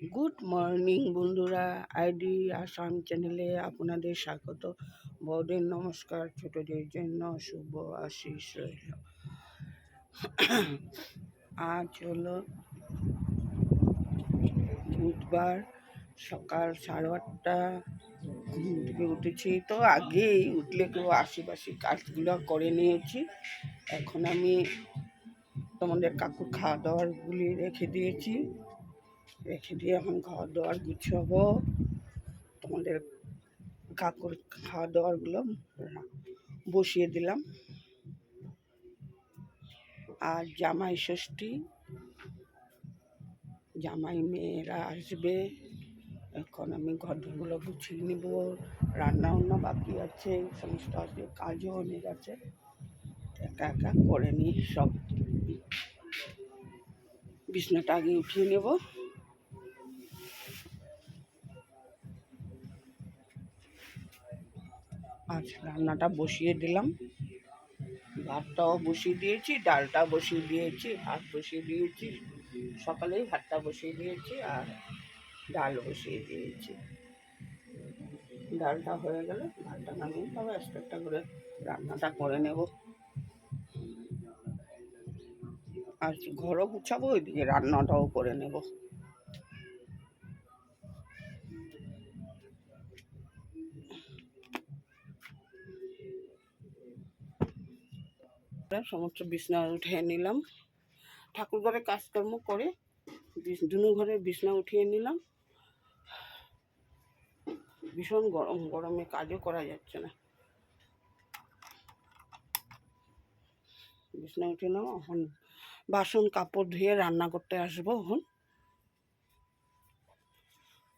Good morning বন্ধুরা, ID Assam চ্যানেলে আপনাদের স্বাগত। বড়দের নমস্কার, ছোটদের জন্য শুভ আশিস রইল। আজ হলো বুধবার, সকাল 8:30 ঘুম থেকে উঠেছি। তো আগেই উঠলে কেউ আশেপাশে কাজগুলো করে নিয়েছি। এখন আমি তোমাদের কাকুর খাওয়া দাওয়ারগুলি রেখে দিয়ে এখন খাওয়া দাওয়ার গুছাবো। তোমাদের কাকুর খাওয়া দাওয়ারগুলো বসিয়ে দিলাম। আর জামাই ষষ্ঠী, জামাই মেয়েরা আসবে। এখন আমি ঘরগুলো গুছিয়ে নিব। রান্না বান্না বাকি আছে, সমস্ত আছে, কাজও অনেক আছে। একা একা করে নিই সব। বিছনাটা আগে উঠিয়ে নেব। আজ রান্নাটা বসিয়ে দিলাম। ভাতটাও বসিয়ে দিয়েছি, ডালটা বসিয়ে দিয়েছি, ভাত বসিয়ে দিয়েছি। সকালেই ভাতটা বসিয়ে দিয়েছি আর ডাল বসিয়ে দিয়েছি। ডালটা হয়ে গেলে ভাতটা নামিয়ে তবে একটা করে রান্নাটা করে নেব। আর ঘরও গুছাবো, ওইদিকে রান্নাটাও করে নেব। সমস্ত বিছনা উঠিয়ে নিলাম। ঠাকুর ঘরে কাজকর্ম করে দুনো ঘরের বিছনা উঠিয়ে নিলাম। ভীষণ গরম, গরমে কাজও করা যাচ্ছে না। বিছনা উঠে নাও। এখন বাসন কাপড় ধুয়ে রান্না করতে আসবো। এখন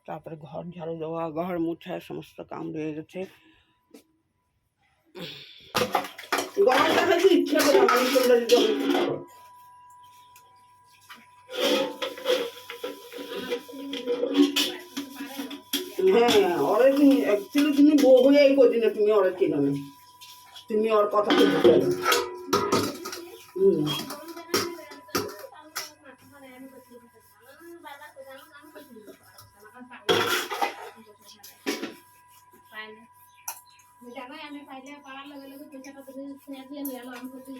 তারপরে ঘর ঝাড়ু দেওয়া, ঘর মুছা, সমস্ত কাম রয়ে গেছে। গরমটা বেশি ইচ্ছা করে আমার হ্যাঁ, ওরে তুমি অ্যাকচুয়ালি তুমি বউ হয়ে এই কদিনে তুমি ওরে চিনো না, তুমি ওর কথা তো বুঝতে পারো। জানাই আমি পাইলে পাড়ার লগে লগে পয়সাটা তুমি ছেড়ে দিয়ে নিয়ে এলো। আমি করতে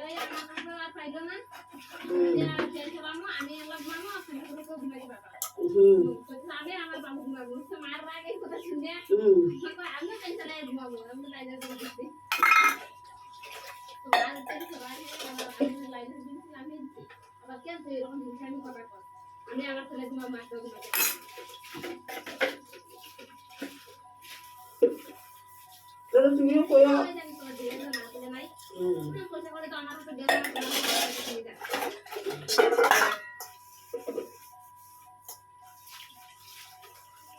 ওই আমার আর পাইলো না, আমি এলাম মানো আপনি করে কেউ ঘুমাই বাবা। আমি আমার বাবু ঘুমাবো, মার রাগে কথা শুনে আমি টেনশনে ঘুমাবো। আমি লাইনে দিচ্ছি আবার কেন তুই এরকম জিনিস আমি কথা কর। আমি আমার ছেলে ঘুমাবো, মাকে ঘুমাবো। তুমিও কইয়া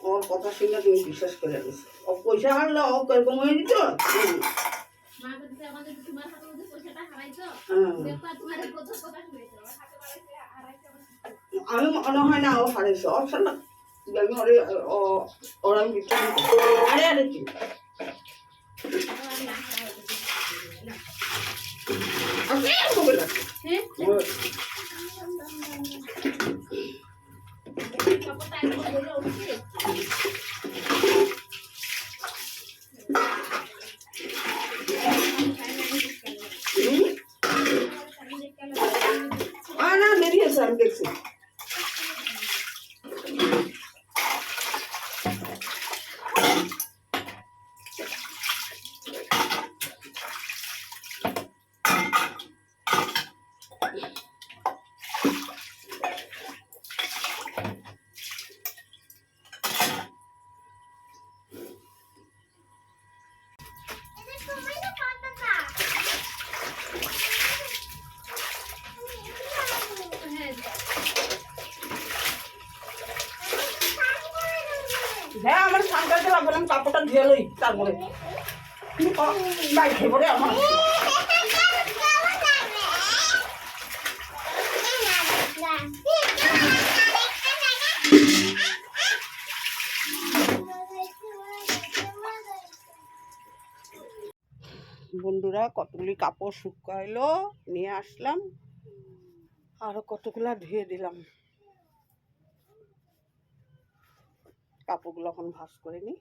ওর কথা শুনে তুমি বিশ্বাস করে দিছো। ও পয়সা হারলে ও এরকম হয়ে দিত। আমি মনে হয় না ও হারাইছে। ওর সাথে আমি ওর আমি আরে আরে কি না বেরিয়েছে, আমি দেখছি। হ্যাঁ, আমার সানটাতে ভাবলাম কাপড়টা ধুয়ে লই, তারপরে বাইরে পরে আমার বন্ধুরা কতগুলি কাপড় শুকাইলো, নিয়ে আসলাম। আরো কতগুলা ধুয়ে দিলাম। কাপড়গুলো এখন ভাঁজ করে নিই।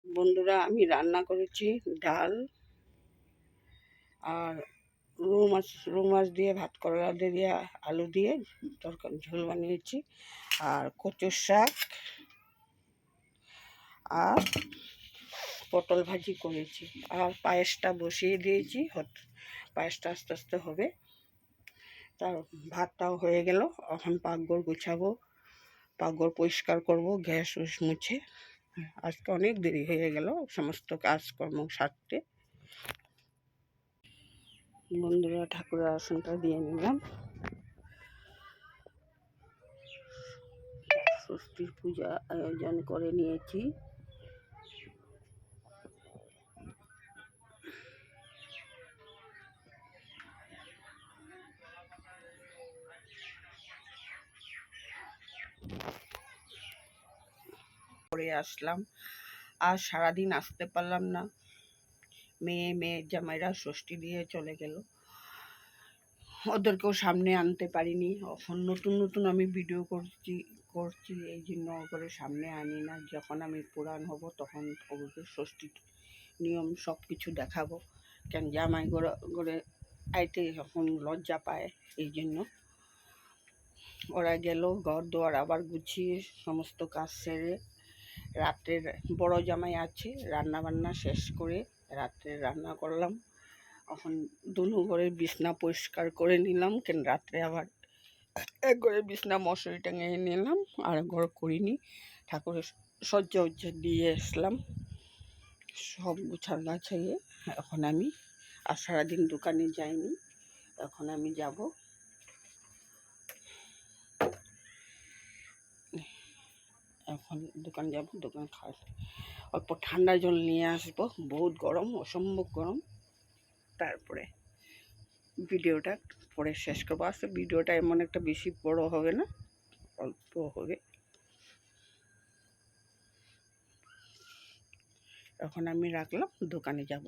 বন্ধুরা, আমি রান্না করেছি ডাল আর রুই মাছ দিয়ে ভাত করলা দিয়ে আলু দিয়ে তরকারি ঝোল বানিয়েছি, আর কচুর শাক আর পটল ভাজি করেছি, আর পায়েসটা বসিয়ে দিয়েছি। পায়েসটা আস্তে আস্তে হবে। তার ভাতটাও হয়ে গেল। এখন পাকঘর গুছাবো, পাকঘর পরিষ্কার করব, গ্যাস মুছে। আজকে অনেক দেরি হয়ে গেল সমস্ত কাজকর্ম সারতে। বন্ধুরা, ঠাকুরের আসনটা দিয়ে নিলাম। ষষ্ঠীর পূজা আয়োজন করে নিয়েছি। পরে আসলাম, আর সারাদিন আসতে পারলাম না। মেয়ের জামাইরা ষষ্ঠী দিয়ে চলে গেল, ওদেরকেও সামনে আনতে পারিনি। এখন নতুন আমি ভিডিও করছি এই জন্য করে সামনে আনি না। যখন আমি পুরান হব তখন ওদের ষষ্ঠীর নিয়ম সব কিছু দেখাবো। কেন জামাই করে আইতে এখন লজ্জা পায়, এই জন্য। ওরা গেল, ঘর দুয়ার আবার গুছিয়ে সমস্ত কাজ সেরে রাত্রের বড় জামাই আছে, রান্না বান্না শেষ করে রাত্রে রান্না করলাম। এখন দুনো ঘরের বিছনা পরিষ্কার করে নিলাম, কেন রাত্রে আবার এক ঘরে বিছনা মশারি টাঙিয়ে নিলাম, আর ঘর করিনি। ঠাকুরের সজ্জা দিয়ে আসলাম, সব গাছাইয়ে। এখন আমি আর সারাদিন দোকানে যাইনি, এখন আমি যাব। এখন দোকান যাব, দোকান অল্প ঠান্ডা জল নিয়ে আসবো, বহুত গরম, অসম্ভব গরম। তারপরে ভিডিওটা পরে শেষ করবো। আসলে ভিডিওটা এমন একটা বেশি বড় হবে না, অল্প হবে। এখন আমি রাখলাম, দোকানে যাব।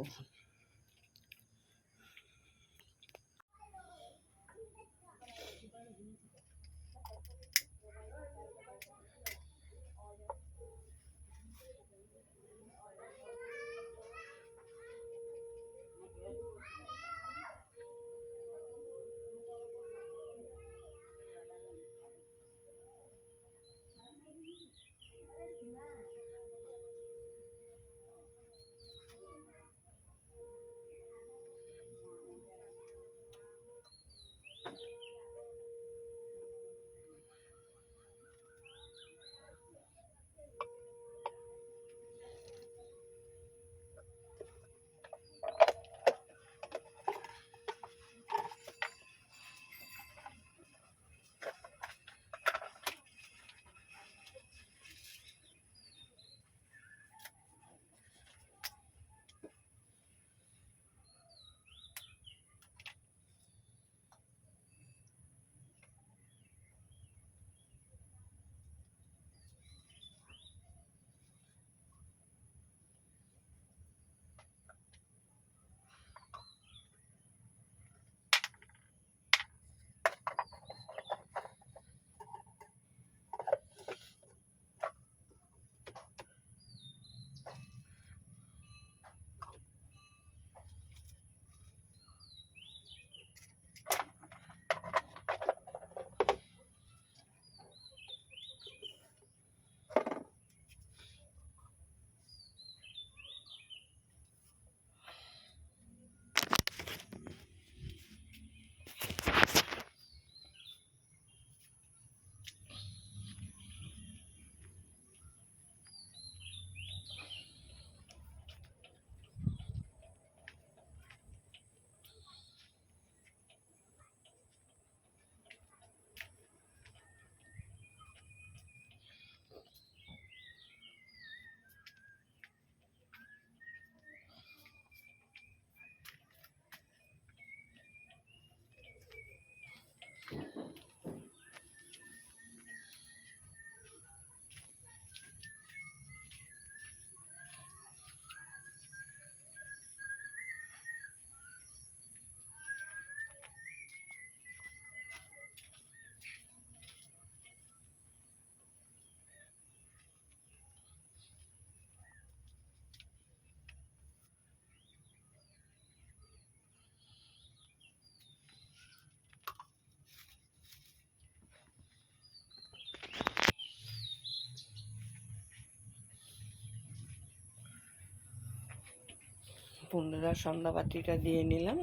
বন্ধুরা সন্ধ্যাবাতিটা দিয়ে নিলাম।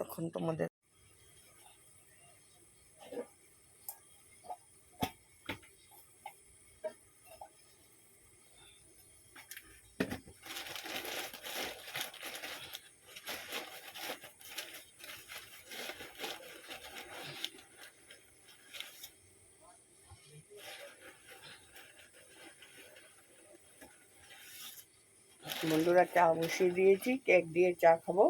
এখন তোমাদের বন্ধুরা চা বসিয়ে দিয়েছি, কেক দিয়ে চা খাবো।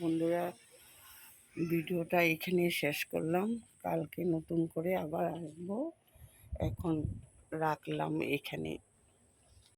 বন্ধুরা ভিডিওটা এখানে শেষ করলাম, কালকে নতুন করে আবার আসবো। এখন রাখলাম এখানে।